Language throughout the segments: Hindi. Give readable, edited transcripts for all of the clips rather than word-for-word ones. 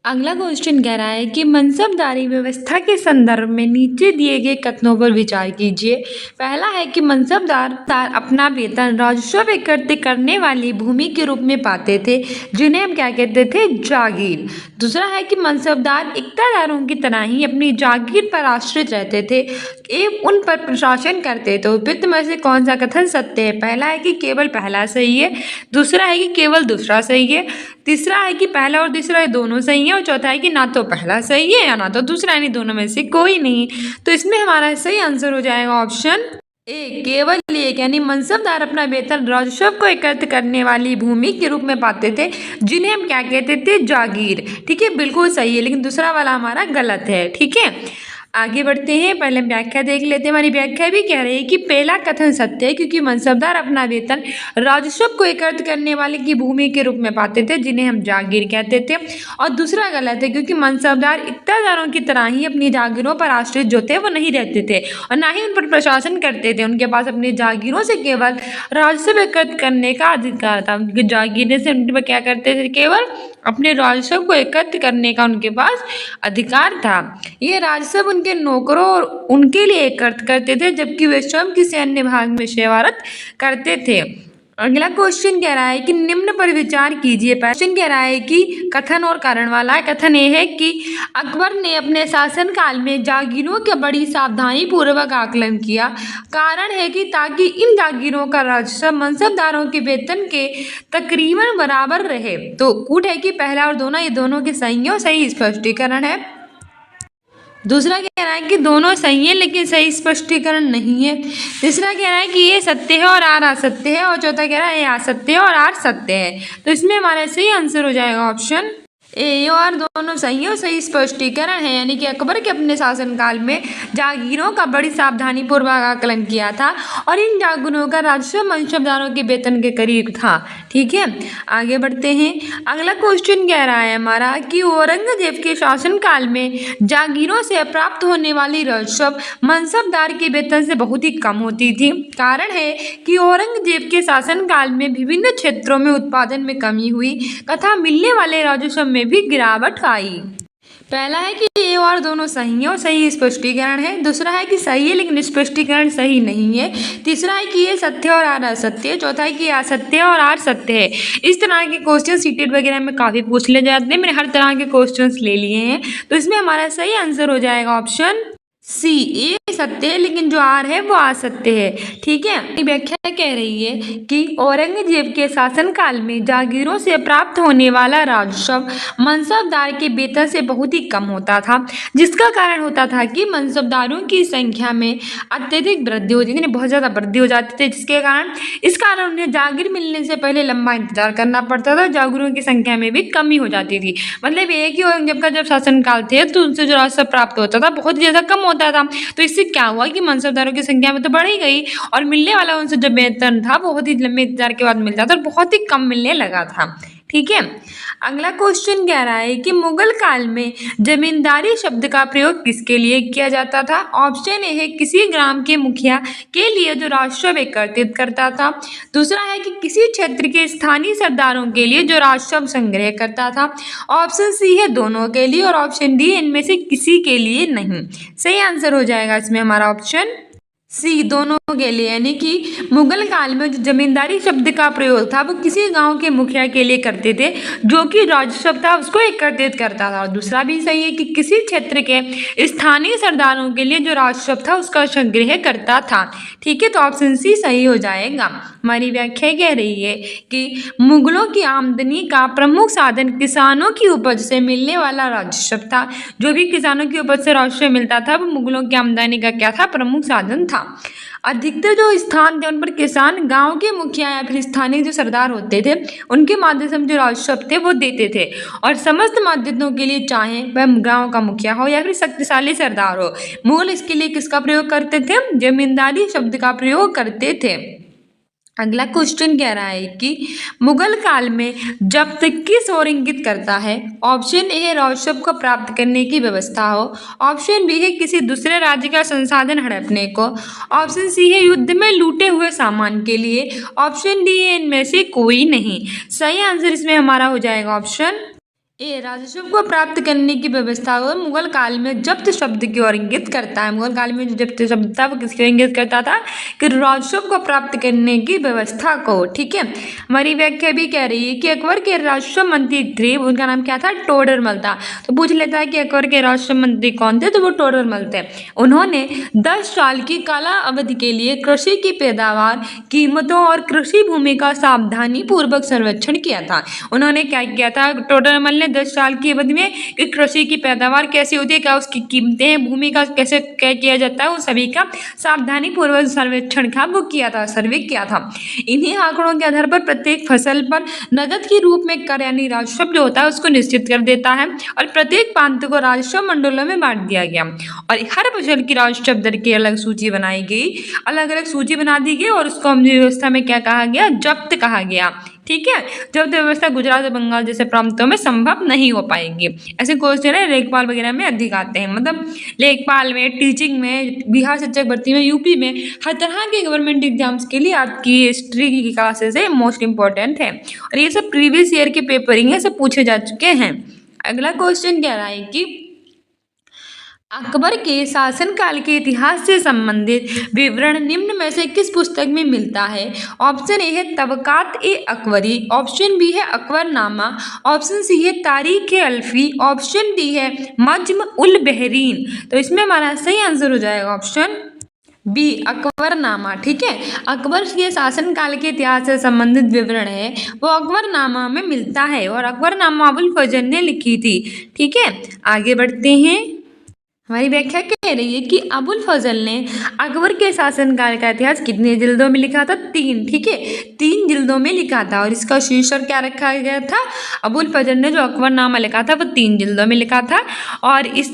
अगला क्वेश्चन कह रहा है कि मनसबदारी व्यवस्था के संदर्भ में नीचे दिए गए कथनों पर विचार कीजिए। पहला है कि मनसबदार अपना वेतन राजस्व एकत्र करने वाली भूमि के रूप में पाते थे, जिन्हें हम क्या कहते थे, जागीर। दूसरा है कि मनसबदार इक्तादारों की तरह ही अपनी जागीर पर आश्रित रहते थे एवं उन पर प्रशासन करते थे। उपयुक्त में से कौन सा कथन सत्य है? पहला है कि केवल पहला सही है, दूसरा है कि केवल दूसरा सही है, तीसरा है कि पहला और दूसरा दोनों सही है, और चौथा है कि ना तो पहला सही है या ना तो दूसरा, यानी दोनों में से कोई नहीं। तो इसमें हमारा सही आंसर हो जाएगा ऑप्शन ए, केवल एक। यानी मनसबदार अपना वेतन राजस्व को एकत्र करने वाली भूमि के रूप में पाते थे, जिन्हें हम क्या कहते थे, जागीर। ठीक है, बिल्कुल सही है, लेकिन दूसरा वाला हमारा गलत है। ठीक है, आगे बढ़ते हैं। पहले व्याख्या देख लेते हैं। हमारी व्याख्या भी कह रही है कि पहला कथन सत्य है, क्योंकि मनसबदार अपना वेतन राजस्व को एकत्र करने वाले की भूमि के रूप में पाते थे, जिन्हें हम जागीर कहते थे। और दूसरा गलत है, क्योंकि मनसबदार इक्तादारों की तरह ही अपनी जागीरों पर आश्रित जो थे वो नहीं रहते थे और ना ही उन पर प्रशासन करते थे। उनके पास अपनी जागीरों से केवल राजस्व एकत्र करने का अधिकार था। उनकी जागीरें से उनके क्या करते थे, केवल अपने राजस्व को एकत्र करने का उनके पास अधिकार था। ये राजस्व उनके नौकरों और उनके लिए एकत्र करते थे, जबकि वे स्वयं किसी अन्य भाग में सेवारत करते थे। अगला क्वेश्चन कह रहा है कि निम्न पर विचार कीजिए। क्वेश्चन कह रहा है कि कथन और कारण वाला है। कथन ये है कि अकबर ने अपने शासनकाल में जागीरों का बड़ी सावधानी पूर्वक आकलन किया। कारण है कि ताकि इन जागीरों का राजस्व मनसबदारों के वेतन के तकरीबन बराबर रहे। तो कूट है कि पहला और दोनों, ये दोनों के सही और सही स्पष्टीकरण है। दूसरा कह रहा है कि दोनों सही है लेकिन सही स्पष्टीकरण नहीं है। तीसरा कह रहा है कि ये सत्य है और आर असत्य है, और चौथा कह रहा है ये असत्य है और आर सत्य है। तो इसमें हमारा सही आंसर हो जाएगा ऑप्शन ए, और दोनों सही और सही स्पष्टीकरण है। यानी कि अकबर के अपने शासनकाल में जागीरों का बड़ी सावधानी पूर्वक आकलन किया था और इन जागीरों का राजस्व मनसबदारों के वेतन के करीब था। ठीक है, आगे बढ़ते हैं। अगला क्वेश्चन कह रहा है हमारा कि औरंगजेब के शासनकाल में जागीरों से प्राप्त होने वाली राजस्व मनसबदार के वेतन से बहुत ही कम होती थी। कारण है कि औरंगजेब के शासनकाल में विभिन्न क्षेत्रों में उत्पादन में कमी हुई तथा मिलने वाले राजस्व में भी गिरावट आई। पहला है कि ये और दोनों सही है और सही स्पष्टीकरण है। दूसरा है कि सही है लेकिन स्पष्टीकरण सही नहीं है। तीसरा है कि ये सत्य और आर असत्य है। चौथा है कि ये असत्य है और आर सत्य है। इस तरह के क्वेश्चन सीटेट वगैरह में काफ़ी पूछ ले जाते हैं। मैंने हर तरह के क्वेश्चंस ले लिए हैं, तो इसमें हमारा सही आंसर हो जाएगा ऑप्शन सी, ये सत्य है लेकिन जो आर है वो असत्य है। ठीक है, व्याख्या कह रही है कि औरंगजेब के शासनकाल में जागीरों से प्राप्त होने वाला राजस्व मनसबदार के वेतन से बहुत ही कम होता था, जिसका कारण होता था कि मनसबदारों की संख्या में अत्यधिक वृद्धि होती थी, बहुत ज़्यादा वृद्धि हो जाती थी, जिसके कारण इस कारण उन्हें जागीर मिलने से पहले लंबा इंतजार करना पड़ता था। जागीरों की संख्या में भी कमी हो जाती थी। मतलब ये है कि औरंगजेब का जब शासनकाल थे तो उनसे जो राजस्व प्राप्त होता था बहुत ज़्यादा कम होता था। तो इससे क्या हुआ कि मनसबदारों की संख्या में तो बढ़ ही गई और मिलने वाला उनसे जो वेतन था बहुत ही लंबे इंतजार के बाद मिलता था और बहुत ही कम मिलने लगा था। ठीक है, अगला क्वेश्चन कह रहा है कि मुगल काल में जमींदारी शब्द का प्रयोग किसके लिए किया जाता था? ऑप्शन ए है किसी ग्राम के मुखिया के लिए जो राजस्व एकत्रित करता था। दूसरा है कि किसी क्षेत्र के स्थानीय सरदारों के लिए जो राजस्व संग्रह करता था। ऑप्शन सी है दोनों के लिए, और ऑप्शन डी इनमें से किसी के लिए नहीं। सही आंसर हो जाएगा इसमें हमारा ऑप्शन सी, दोनों के लिए। यानी कि मुगल काल में जो जमींदारी शब्द का प्रयोग था वो किसी गांव के मुखिया के लिए करते थे जो कि राजस्व था उसको एकत्रित करता था। और दूसरा भी सही है कि किसी क्षेत्र के स्थानीय सरदारों के लिए जो राजस्व था उसका संग्रह करता था। ठीक है, तो ऑप्शन सी सही हो जाएगा। हमारी व्याख्या कह रही है कि मुगलों की आमदनी का प्रमुख साधन किसानों की उपज से मिलने वाला राजस्व था। जो भी किसानों की उपज से राजस्व मिलता था वो मुगलों की आमदनी का क्या था, प्रमुख साधन था। अधिकतर जो स्थान थे उन पर किसान गांव के मुखिया या फिर स्थानीय जो सरदार होते थे उनके माध्यम से जो राजस्व थे वो देते थे। और समस्त माध्यमों के लिए, चाहे वह गांव का मुखिया हो या फिर शक्तिशाली सरदार हो, मुगल इसके लिए किसका प्रयोग करते थे? जमींदारी शब्द का प्रयोग करते थे। अगला क्वेश्चन कह रहा है कि मुगल काल में जब्त किस ओर इंगित करता है? ऑप्शन ए है राजस्व को प्राप्त करने की व्यवस्था हो। ऑप्शन बी है किसी दूसरे राज्य का संसाधन हड़पने को। ऑप्शन सी है युद्ध में लूटे हुए सामान के लिए। ऑप्शन डी है इनमें से कोई नहीं। सही आंसर इसमें हमारा हो जाएगा ऑप्शन ए राजस्व को प्राप्त करने की व्यवस्था को मुगल काल में जब्त शब्द की ओर इंगित करता है। मुगल काल में जो जब्त शब्द था वो किसकी ओर इंगित करता था कि राजस्व को प्राप्त करने की व्यवस्था को। ठीक है, हमारी व्याख्या भी कह रही है कि अकबर के राजस्व मंत्री थे, उनका नाम क्या था, टोडरमल था। तो पूछ लेता है कि अकबर के राजस्व मंत्री कौन थे, तो वो टोडरमल थे। उन्होंने 10 साल की काला अवधि के लिए कृषि की पैदावार, कीमतों और कृषि भूमि का सावधानी पूर्वक सर्वेक्षण किया था। उन्होंने क्या किया था टोडरमल ने 10 साल की अवधि में कि कृषि की पैदावार कैसी होती है, क्या उसकी कीमतें, भूमि का कैसे क्या किया जाता है, उन सभी का सावधानी पूर्वक सर्वेक्षण था वो किया था, सर्वे किया था। इन्हीं आंकड़ों के आधार पर प्रत्येक फसल पर नगद के रूप में कर यानी राजस्व जो होता है उसको निश्चित कर देता है और प्रत्येक प्रांत को राजस्व मंडलों में बांट दिया गया और हर फसल की राजस्व दर की अलग सूची बनाई गई, अलग अलग सूची बना दी गई और उसको हमने व्यवस्था में क्या कहा गया, जब्त कहा गया। ठीक है, जब्त व्यवस्था गुजरात और बंगाल जैसे प्रांतों में संभव नहीं हो पाएगी। ऐसे क्वेश्चन है लेखपाल वगैरह में अधिक आते हैं, मतलब लेखपाल में, टीचिंग में, बिहार शिक्षक भर्ती में, यूपी में, हर तरह के गवर्नमेंट एग्जाम्स के लिए आपकी हिस्ट्री की क्लासेस है मोस्ट इंपॉर्टेंट है और ये सब प्रीवियस ईयर के पेपरिंग है, सब पूछे जा चुके हैं। अगला क्वेश्चन कह रहा है कि अकबर के शासनकाल के इतिहास से संबंधित विवरण निम्न में से किस पुस्तक में मिलता है। ऑप्शन ए है तबकात ए अकबरी, ऑप्शन बी है अकबरनामा, ऑप्शन सी है तारीख ए अल्फी, ऑप्शन डी है मज्म उल बहरीन। तो इसमें हमारा सही आंसर हो जाएगा ऑप्शन बी अकबरनामा। ठीक है, अकबर के शासनकाल के इतिहास से संबंधित विवरण है वो अकबरनामा में मिलता है और अकबरनामा अबुल फजल ने लिखी थी। ठीक है, आगे बढ़ते हैं। हमारी व्याख्या कह रही है कि अबुल फजल ने अकबर के शासनकाल का इतिहास कितने जिल्दों में लिखा था, 3। ठीक है, 3 जिल्दों में लिखा था और इसका शीर्षक क्या रखा गया था, अबुल फजल ने जो अकबरनामा लिखा था वो 3 जिल्दों में लिखा था और इस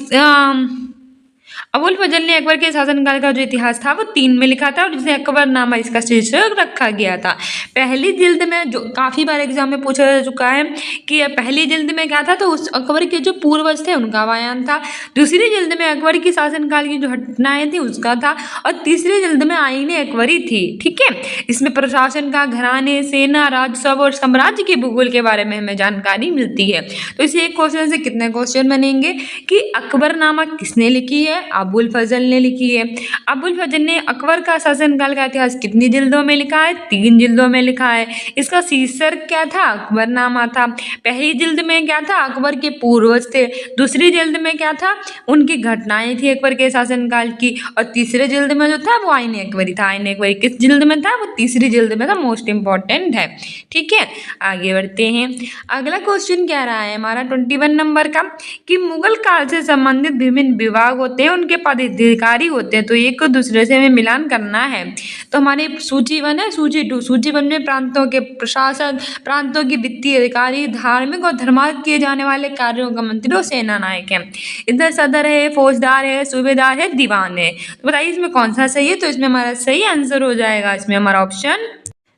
अबुल फजल ने अकबर के शासनकाल का जो इतिहास था वो 3 में लिखा था और जिसे अकबरनामा इसका शीर्षक रखा गया था। पहली जिल्द में जो काफ़ी बार एग्जाम में पूछा जा चुका है कि पहली जिल्द में क्या था, तो उस अकबर के जो पूर्वज थे उनका बयान था। दूसरी जिल्द में अकबर की शासनकाल की जो घटनाएं थी उसका था और तीसरी जिल्द में आईने अकबरी थी। ठीक है, इसमें प्रशासन का, घराने, सेना, राजस्व और साम्राज्य के भूगोल के बारे में हमें जानकारी मिलती है। तो इस एक क्वेश्चन से कितने क्वेश्चन बनेंगे कि अकबरनामा किसने लिखी है, अबुल फजल ने लिखी है। अबुल फजल ने अकबर का शासनकाल का इतिहास कितनी जिल्दों में लिखा है, 3 जिल्दों में लिखा है। इसका शीर्षक क्या था, अकबरनामा था। पहली जिल्द में क्या था, अकबर के पूर्वज थे। दूसरी जिल्द में क्या था, उनकी घटनाएं थी अकबर के शासनकाल की और तीसरे जिल्द में जो था वो आईने अकबरी था। आईने अकबरी किस जिल्द में था, वो तीसरी जिल्द में था, मोस्ट इंपॉर्टेंट है। ठीक है, आगे बढ़ते हैं। अगला क्वेश्चन क्या रहा है हमारा 21 नंबर का कि मुगल काल से संबंधित विभिन्न विभाग होते हैं, उनके पदाधिकारी होते हैं, तो एक को दूसरे से हमें मिलान करना है। तो हमारी सूची 1 है, सूची 2। सूची 1 में प्रांतों के प्रशासक, प्रांतों की वित्तीय अधिकारी, धार्मिक और धर्मार्थ किए जाने वाले कार्यों का मंत्री और सेना नायक है। इधर सदर है, फौजदार है, सूबेदार है, दीवान है। तो बताइए इसमें कौन सा सही है, तो इसमें हमारा सही आंसर हो जाएगा इसमें हमारा ऑप्शन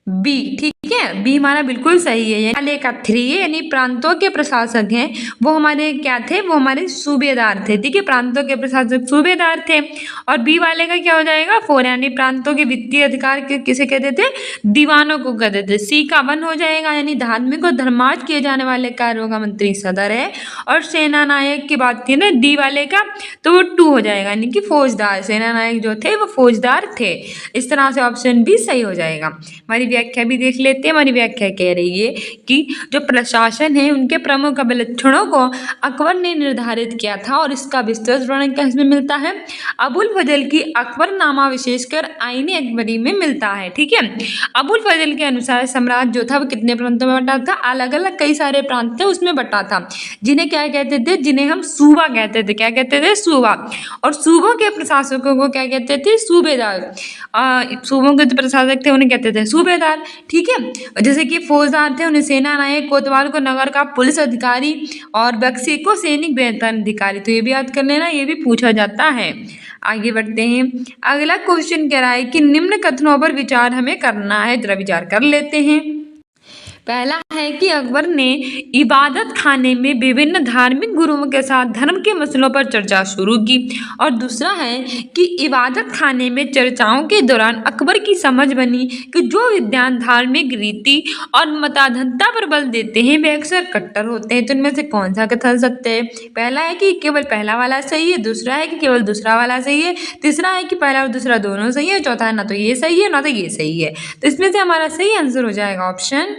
बी। ठीक है, बी हमारा बिल्कुल सही है। वाले का 3 यानी प्रांतों के प्रशासक हैं वो हमारे क्या थे, वो हमारे सूबेदार थे। ठीक है, प्रांतों के प्रशासक सूबेदार थे। और बी वाले का क्या हो जाएगा 4 यानी प्रांतों के वित्तीय अधिकार किसे कहते थे, दीवानों को कहते थे। सी का 1 हो जाएगा यानी धार्मिक और धर्मार्थ किए जाने वाले कार्यों का मंत्री सदर है। और सेना नायक की बात की ना डी वाले का, तो वो 2 हो जाएगा यानी कि फौजदार। सेना नायक जो थे वो फौजदार थे। इस तरह से ऑप्शन बी सही हो जाएगा। हमारी व्याख्या भी देख लेते हैं। हमारी व्याख्या कह रही है कि जो प्रशासन है उनके प्रमुख लक्षणों को अकबर ने निर्धारित किया था और इसका विस्तृत वर्णन किसमें मिलता है, अबुल फजल की अकबरनामा विशेषकर आईने अकबरी में मिलता है। ठीक है, अबुल फजल के अनुसार साम्राज्य जो था वो कितने प्रांतों में बटा था, अलग अलग कई सारे प्रांत थे उसमें बटा था, जिन्हें क्या कहते थे, जिन्हें हम सूबा कहते थे। क्या कहते थे, सूबा। और सूबों के प्रशासकों को क्या कहते थे, सूबेदार। सूबों के जो प्रशासक थे उन्हें कहते थे सूबेदार। ठीक है, जैसे कि फौजदार थे उन्हें सेना नायक, कोतवाल को नगर का पुलिस अधिकारी और बक्सी को सैनिक वेतन अधिकारी। तो ये भी याद कर लेना, ये भी पूछा जाता है। आगे बढ़ते हैं। अगला क्वेश्चन कह रहा है कि निम्न कथनों पर विचार हमें करना है, जरा विचार कर लेते हैं। पहला है कि अकबर ने इबादत खाने में विभिन्न धार्मिक गुरुओं के साथ धर्म के मसलों पर चर्चा शुरू की। और दूसरा है कि इबादत खाने में चर्चाओं के दौरान अकबर की समझ बनी कि जो विद्वान धार्मिक रीति और मताधनता पर बल देते हैं वे अक्सर कट्टर होते हैं। तो इनमें से कौन सा कथन सत्य है? पहला है कि केवल पहला वाला सही है, दूसरा है कि केवल दूसरा वाला सही है, तीसरा है कि पहला और दूसरा दोनों सही है, चौथा है ना तो ये सही है ना तो ये सही है। तो इसमें से हमारा सही आंसर हो जाएगा ऑप्शन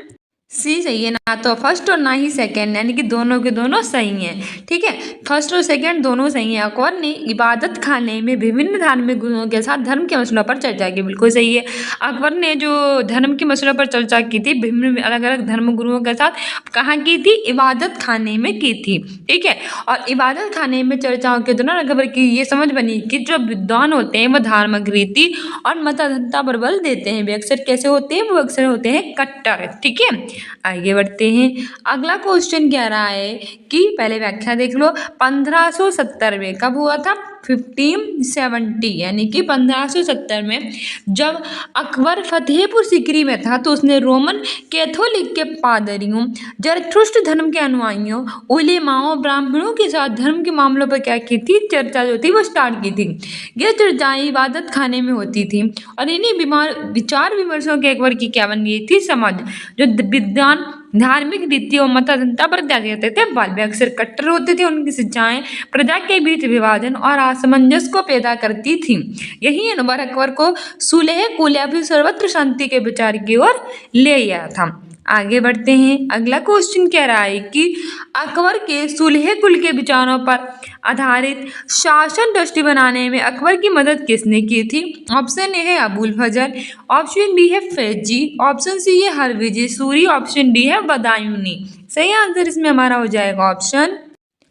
सी सही है, ना तो फर्स्ट और ना ही सेकंड, यानी कि दोनों के दोनों सही हैं। ठीक है, फर्स्ट और सेकंड दोनों सही हैं। अकबर ने इबादत खाने में विभिन्न धार्मिक गुरुओं के साथ धर्म के मसलों पर चर्चा की, बिल्कुल सही है। अकबर ने जो धर्म के मसलों पर चर्चा की थी विभिन्न अलग अलग धर्म गुरुओं के साथ, कहाँ की थी? इबादत खाने में की थी। ठीक है, और इबादत खाने में चर्चाओं के दौरान अकबर की ये समझ बनी कि जो विद्वान होते हैं वह धार्मिक रीति और मताधनता पर बल देते हैं, वे अक्सर कैसे होते हैं? वो अक्सर होते हैं कट्टर। ठीक है, आगे बढ़ते हैं। अगला क्वेश्चन कह रहा है कि पहले व्याख्या देख लो। 1570 में कब हुआ था? 1570, यानी कि 1570 में जब अकबर फतेहपुर सीकरी में था तो उसने रोमन कैथोलिक के पादरियों, जरथुस्त्र धर्म के अनुयायियों, उलेमाओं, ब्राह्मणों के साथ धर्म के मामलों पर क्या की थी? चर्चा जो थी वो स्टार्ट की थी। ये चर्चाएं इबादत खाने में होती थी और इन्हीं विचार विमर्शों के अकबर की क्या बन गई थी? समझ। जो विद्वान धार्मिक रीति और मताधनता पर क्या कहते थे? बल। वे अक्सर कट्टर होते थे। उनकी शिक्षाएं प्रजा के बीच विभाजन और असमंजस को पैदा करती थी। यही अनुभव अकबर को सुलह कुल या फिर सर्वत्र शांति के विचार की ओर ले आया था। आगे बढ़ते हैं। अगला क्वेश्चन कह रहा है कि अकबर के सुलह कुल के विचारों पर आधारित शासन दृष्टि बनाने में अकबर की मदद किसने की थी? ऑप्शन ए है अबुल फजल, ऑप्शन बी है फैजी, ऑप्शन सी है हरविजय सूरी, ऑप्शन डी है बदायूनी। सही आंसर इसमें हमारा हो जाएगा ऑप्शन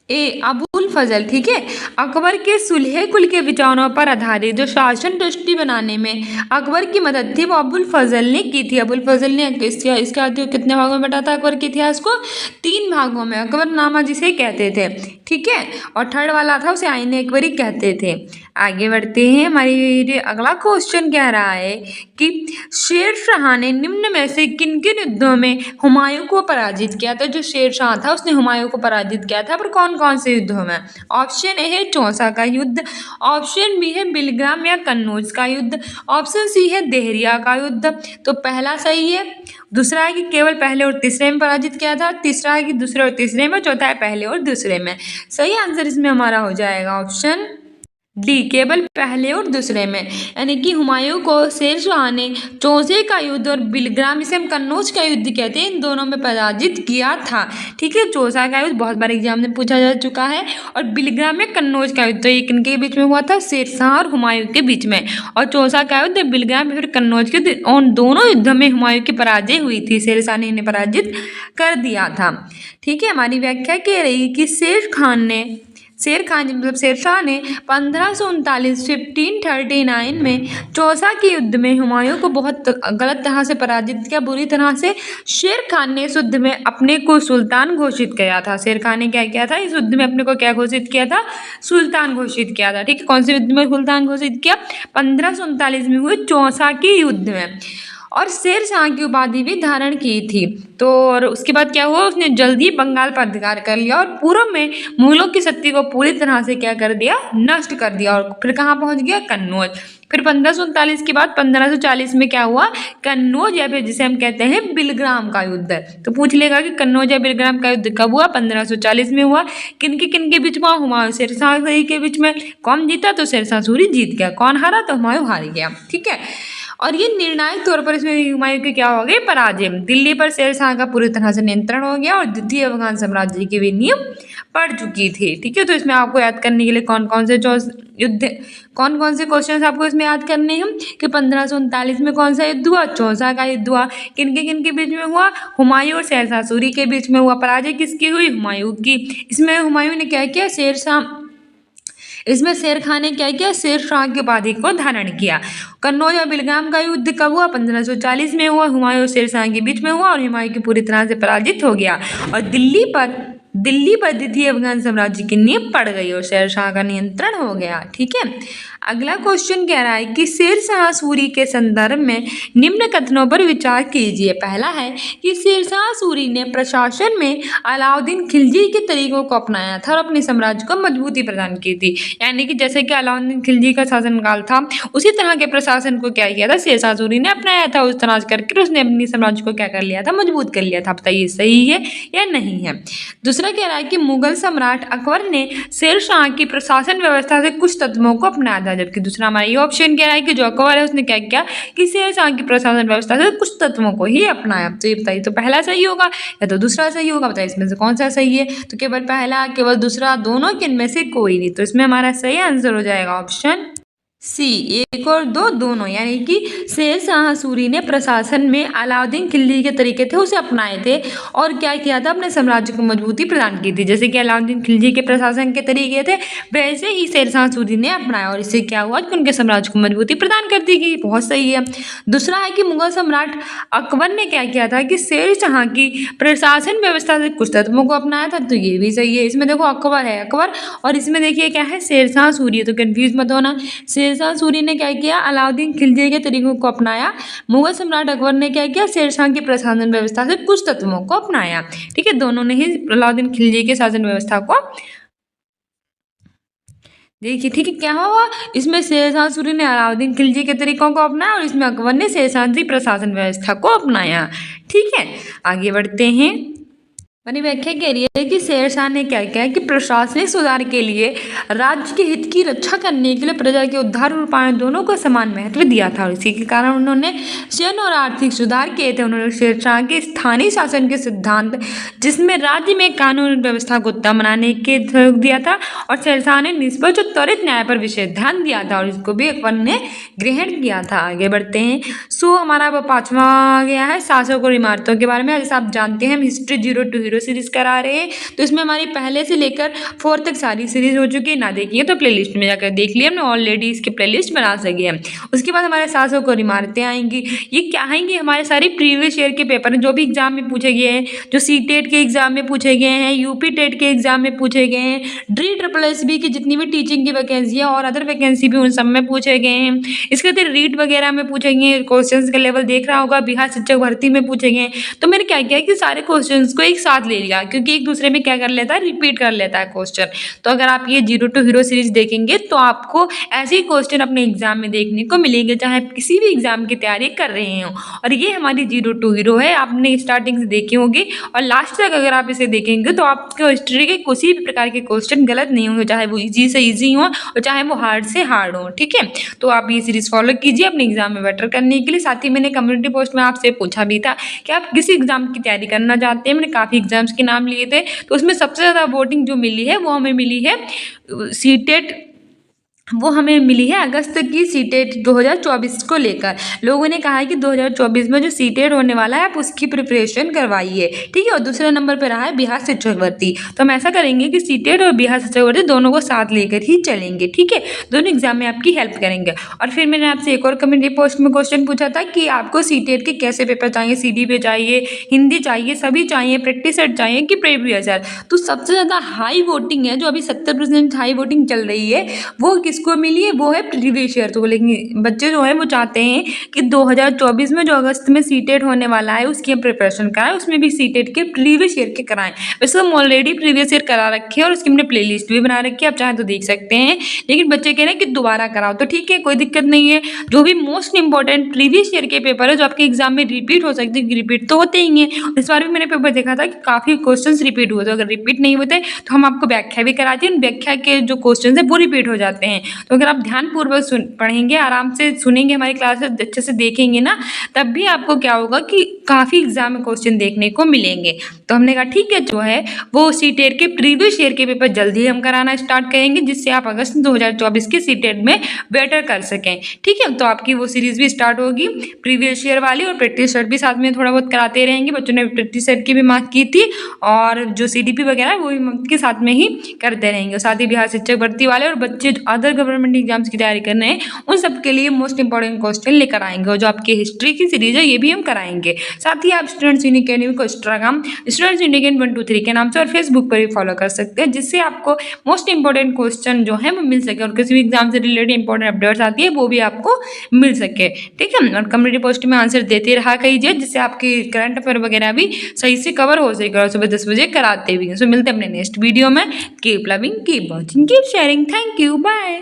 ए अबुल फजल। ठीक है, अकबर के सुलह कुल के विचारों पर आधारित जो शासन दृष्टि बनाने में अकबर की मदद थी वो अबुल फजल ने की थी। अबुल फजल ने इसका कितने भागों में बांटा था अकबर के इतिहास को? 3 भागों में। अकबरनामा जिसे कहते थे। ठीक है, और थर्ड वाला था उसे आईने अकबरी कहते थे। आगे बढ़ते हैं। हमारी अगला क्वेश्चन कह रहा है कि शेर शाह ने निम्न में से किन किन युद्धों में हुमायूं को पराजित किया था? जो शेर शाह था उसने हुमायूं को पराजित किया था, पर कौन कौन से युद्धों में? ऑप्शन ए है चौसा का युद्ध, ऑप्शन बी है बिलग्राम या कन्नौज का युद्ध, ऑप्शन सी है देहरिया का युद्ध। तो पहला सही है, दूसरा है कि केवल पहले और तीसरे में पराजित किया था, तीसरा है कि दूसरे और तीसरे में, चौथा है पहले और दूसरे में। सही आंसर इसमें हमारा हो जाएगा ऑप्शन डी, केवल पहले और दूसरे में। यानी कि हुमायूं को शेर शाह ने चौसे का युद्ध और बिलग्राम, इसे हम कन्नौज का युद्ध कहते हैं, इन दोनों में पराजित किया था। ठीक है, चौसा का युद्ध बहुत बार एग्जाम में पूछा जा चुका है, और बिलग्राम में कन्नौज का युद्ध, तो ये किनके बीच में हुआ था? शेर शाह और हुमायूं के बीच में। और चौसा का युद्ध बिलग्राम फिर कन्नौज के, उन दोनों युद्धों में हुमायूं की पराजय हुई थी, शेर शाह ने इन्हें पराजित कर दिया था। ठीक है, हमारी व्याख्या कह रही कि शेर शाह ने 1539 में चौसा के युद्ध में हुमायूं को बहुत गलत तरह से पराजित किया, बुरी तरह से। शेर खान ने इस युद्ध में अपने को सुल्तान घोषित किया था। शेर खान ने क्या किया था? इस युद्ध में अपने को क्या घोषित किया था? सुल्तान घोषित किया था। ठीक है, कौन से युद्ध में सुल्तान घोषित किया? 1539 में हुए चौसा के युद्ध में। और शेर शाह की उपाधि भी धारण की थी। तो और उसके बाद क्या हुआ? उसने जल्दी बंगाल पर अधिकार कर लिया और पूर्व में मुगलों की शक्ति को पूरी तरह से क्या कर दिया? नष्ट कर दिया। और फिर कहाँ पहुँच गया? कन्नौज। फिर 1539 के बाद 1540 में क्या हुआ? कन्नौज, या फिर जिसे हम कहते हैं बिलग्राम का युद्ध। तो पूछ लेगा कि कन्नौज या बिलग्राम का युद्ध कब हुआ? 1540 में हुआ। किन के बीच में? हुमायूं शेर शाह के बीच में। कौन जीता? तो शेर शाह सूरी जीत गया। कौन हारा? तो हुमायूं हार गया। ठीक है, और ये निर्णायक तौर पर इसमें हुमायूं की क्या हो गई? पराजय। दिल्ली पर शेर शाह का पूरी तरह से नियंत्रण हो गया और द्वितीय अफगान साम्राज्य की भी नींव पड़ चुकी थी। ठीक है, तो इसमें आपको याद करने के लिए कौन कौन से क्वेश्चन आपको इसमें याद करने हैं कि 1539 में कौन सा युद्ध हुआ? चौसा का युद्ध हुआ। किनके बीच में हुआ? हुमायूं और शेर शाह सूरी के बीच में हुआ। पराजय किसकी हुई? हुमायूं की। इसमें हुमायूं ने क्या किया? इसमें शेर खान ने क्या किया? शेर शाह की उपाधि को धारण किया। कन्नौज और बिलग्राम का युद्ध कब हुआ? 1540 में हुआ। हुमायूं और शेर शाह के बीच में हुआ और हुमायूं की पूरी तरह से पराजित हो गया। और दिल्ली पर द्वितीय अफगान साम्राज्य की नींव पड़ गई और शेरशाह का नियंत्रण हो गया। ठीक है, अगला क्वेश्चन कह रहा है कि शेरशाह सूरी के संदर्भ में निम्न कथनों पर विचार कीजिए। पहला है कि शेरशाह सूरी ने प्रशासन में अलाउद्दीन खिलजी के तरीकों को अपनाया था और अपने साम्राज्य को मजबूती प्रदान की थी। यानी कि जैसे कि अलाउद्दीन खिलजी का शासनकाल था, उसी तरह के प्रशासन को क्या किया था, शेरशाह सूरी ने अपनाया था। उस तरह करके उसने अपनी साम्राज्य को क्या कर लिया था, मजबूत कर लिया था। बताइए सही है या नहीं है। दूसरा कह रहा है कि मुगल सम्राट अकबर ने शेरशाह की प्रशासन व्यवस्था से कुछ तत्वों को अपनाया था, जबकि दूसरा हमारा ये ऑप्शन कह रहा है कि जो अकबर है उसने क्या किया कि शेरशाह की प्रशासन व्यवस्था से कुछ तत्वों को ही अपनाया। तो ये बताइए, तो पहला सही होगा या तो दूसरा सही होगा। बताइए इसमें से कौन सा सही है। तो केवल पहला, केवल दूसरा, दोनों के इनमें से कोई नहीं। तो इसमें हमारा सही आंसर हो जाएगा ऑप्शन सी, 1 और 2 दोनों। यानी कि शेरशाह सूरी ने प्रशासन में अलाउद्दीन खिलजी के तरीके थे उसे अपनाए थे और क्या किया था, अपने साम्राज्य को मजबूती प्रदान की थी। जैसे कि अलाउद्दीन खिलजी के प्रशासन के तरीके थे, वैसे ही शेरशाह सूरी ने अपनाया और इससे क्या हुआ कि उनके साम्राज्य को मजबूती प्रदान कर दी गई। बहुत सही है। दूसरा है कि मुगल सम्राट अकबर ने क्या किया था कि शेरशाह की प्रशासन व्यवस्था से कुछ तत्वों को अपनाया था। तो ये भी सही है। इसमें देखो अकबर है, अकबर, और इसमें देखिए क्या है, शेरशाह सूरी है। तो कंफ्यूज मत होना। शेरशाह सूरी ने क्या किया, अलाउद्दीन खिलजी के तरीकों को अपनाया। मुगल सम्राट अकबर ने क्या किया, शेरशाह की प्रशासन व्यवस्था से कुछ तत्वों को अपनाया। ठीक है, दोनों ने ही अलाउद्दीन खिलजी के शासन व्यवस्था को देखिए। ठीक है, क्या हुआ, इसमें शेरशाह सूरी ने अलाउद्दीन खिलजी के तरीकों को अपनाया और इसमें अकबर ने शेरशाह की प्रशासन व्यवस्था को अपनाया। ठीक है, आगे बढ़ते हैं। मैंने व्याख्या कह रही है कि शेरशाह ने क्या किया कि प्रशासनिक सुधार के लिए राज्य के हित की रक्षा करने के लिए प्रजा के उद्धार और रूपांतरण दोनों को समान महत्व दिया था और इसी के कारण उन्होंने सैन्य और आर्थिक सुधार किए थे। उन्होंने शेरशाह के स्थानीय शासन के सिद्धांत, जिसमें राज्य में कानून व्यवस्था को उत्तम बनाने के दिया था, और शेरशाह ने निष्पक्ष और त्वरित न्याय पर विशेष ध्यान दिया था और इसको भी अकबर ने ग्रहण किया था। आगे बढ़ते हैं। सो हमारा वो 5वां आ गया है शासक और इमारतों के बारे में। जैसे आप जानते हैं हम हिस्ट्री 0 to हीरो सीरीज करा रहे हैं, तो इसमें हमारी पहले से लेकर 4 तक सारी सीरीज हो चुकी है। ना देखिए तो प्लेलिस्ट में जाकर देख लिया, हमने ऑलरेडी इसकी प्लेलिस्ट बना सके हैं। उसके बाद हमारे शासक और इमारतें आएंगी। ये क्या आएंगी, हमारे सारे प्रीवियस ईयर के पेपर हैं जो भी एग्जाम में पूछे गए हैं, जो सीटेट के एग्जाम में पूछे गए हैं, यूपी टेट के एग्जाम में पूछे गए हैं, DSSB की जितनी भी टीचिंग की वैकेंसी है और अदर वैकेंसी भी उन सब में पूछे गए हैं। इसके बाद रीट वगैरह में पूछे गए, क्वेश्चंस का लेवल देख रहा होगा, बिहार शिक्षक भर्ती में पूछे गए। तो मैंने क्या किया कि सारे क्वेश्चंस को एक साथ ले लिया, क्योंकि एक दूसरे में क्या कर लेता है, रिपीट कर लेता है क्वेश्चन। तो अगर आप ये 0 to हीरो सीरीज देखेंगे तो आपको ऐसे ही क्वेश्चन अपने एग्जाम में देखने को मिलेंगे, चाहे किसी भी एग्जाम की तैयारी कर रहे हो। और ये हमारी 0 to हीरो है, आपने स्टार्टिंग से देखी होगी और लास्ट तक अगर आप इसे देखेंगे तो आपको हिस्ट्री के किसी भी प्रकार के क्वेश्चन गलत नहीं होंगे, चाहे वो इजी से इजी हो और चाहे वो हार्ड से हार्ड हो। ठीक है, तो आप ये सीरीज फॉलो कीजिए अपने एग्जाम में बेटर करने के लिए। साथ ही मैंने कम्युनिटी पोस्ट में आपसे पूछा भी था कि आप किसी एग्जाम की तैयारी करना चाहते हैं। मैंने काफ़ी एग्जाम्स के नाम लिए थे, तो उसमें सबसे ज़्यादा वोटिंग जो मिली है वो हमें मिली है सीटेट, वो हमें मिली है अगस्त की सीटेट 2024 को लेकर। लोगों ने कहा है कि 2024 में जो सीटेट होने वाला है आप उसकी प्रिपरेशन करवाइए। ठीक है, और दूसरे नंबर पर रहा है बिहार शिक्षक भर्ती। तो हम ऐसा करेंगे कि सीटेट और बिहार शिक्षक भर्ती दोनों को साथ लेकर ही चलेंगे। ठीक है, दोनों एग्जाम में आपकी हेल्प करेंगे। और फिर मैंने आपसे एक और कम्युनिटी पोस्ट में क्वेश्चन पूछा था कि आपको सीटेट के कैसे पेपर चाहिए, CD पे चाहिए, हिंदी चाहिए, सभी चाहिए, प्रैक्टिस सेट चाहिए कि प्रीवियस ईयर। तो सबसे ज़्यादा हाई वोटिंग है, जो अभी 70% हाई वोटिंग चल रही है, वो किसको मिली है, वो है प्रीवियस ईयर। तो लेकिन बच्चे जो है वो चाहते हैं कि 2024 में जो अगस्त में सीटेट होने वाला है उसकी हम प्रिपरेशन कराएं, उसमें भी सीटेट के प्रीवियस ईयर के कराएं। वैसे हम ऑलरेडी प्रीवियस ईयर करा रखे हैं और उसकी हमने प्लेलिस्ट भी बना रखी है, आप चाहें तो देख सकते हैं। लेकिन बच्चे कह रहे हैं कि दोबारा कराओ, तो ठीक है, कोई दिक्कत नहीं है। जो भी मोस्ट इंपॉर्टेंट प्रीवियस ईयर के पेपर है जो आपके एग्जाम में रिपीट हो सकते हैं, रिपीट तो होते ही हैं। इस बार भी मैंने पेपर देखा था कि काफ़ी क्वेश्चन रिपीट हुए, तो अगर रिपीट नहीं होते तो हम आपको व्याख्या भी कराते हैं, व्याख्या के जो क्वेश्चन है वो रिपीट हो जाते हैं। तो अगर आप ध्यानपूर्वक पढ़ेंगे, आराम से सुनेंगे, हमारी क्लासेस अच्छे से देखेंगे ना, तब भी आपको क्या होगा कि काफ़ी एग्जाम में क्वेश्चन देखने को मिलेंगे। तो हमने कहा ठीक है, जो है वो सीटेट के प्रीवियस ईयर के पेपर जल्दी हम कराना स्टार्ट करेंगे, जिससे आप अगस्त 2024 के सीटेट में बेटर कर सकें। ठीक है, तो आपकी वो सीरीज भी स्टार्ट होगी प्रीवियस ईयर वाली, और प्रैक्टिस सेट भी साथ में थोड़ा बहुत कराते रहेंगे। बच्चों ने प्रैक्टिस सेट की भी मार्क की थी और जो CDP वगैरह वो भी के साथ में ही करते रहेंगे। साथ ही बिहार शिक्षक भर्ती वाले और बच्चे अदर गवर्नमेंट एग्जाम्स की तैयारी करना है उन सब के लिए मोस्ट इंपॉर्टेंट क्वेश्चन लेकर आएंगे। और जो आपकी हिस्ट्री की सीरीज है ये भी हम कराएंगे। साथ ही आप स्टूडेंट्स यूनिक अकेडमी को इंस्टाग्राम स्टूडेंट्स यूनिक 123 के नाम से और फेसबुक पर भी फॉलो कर सकते हैं, जिससे आपको मोस्ट इंपॉर्टेंट क्वेश्चन जो है वो मिल सके और किसी भी एग्जाम से रिलेटेड इंपॉर्टेंट अपडेट्स आती है वो भी आपको मिल सके। ठीक है, और कम्युनिटी पोस्ट में आंसर देते रहा कीजिए, जिससे आपकी करंट अफेयर वगैरह भी सही से कवर हो सके और सुबह 10 बजे कराते भी हैं। सो मिलते हैं अपने नेक्स्ट वीडियो में। Keep loving, keep watching, keep sharing. Thank you, bye.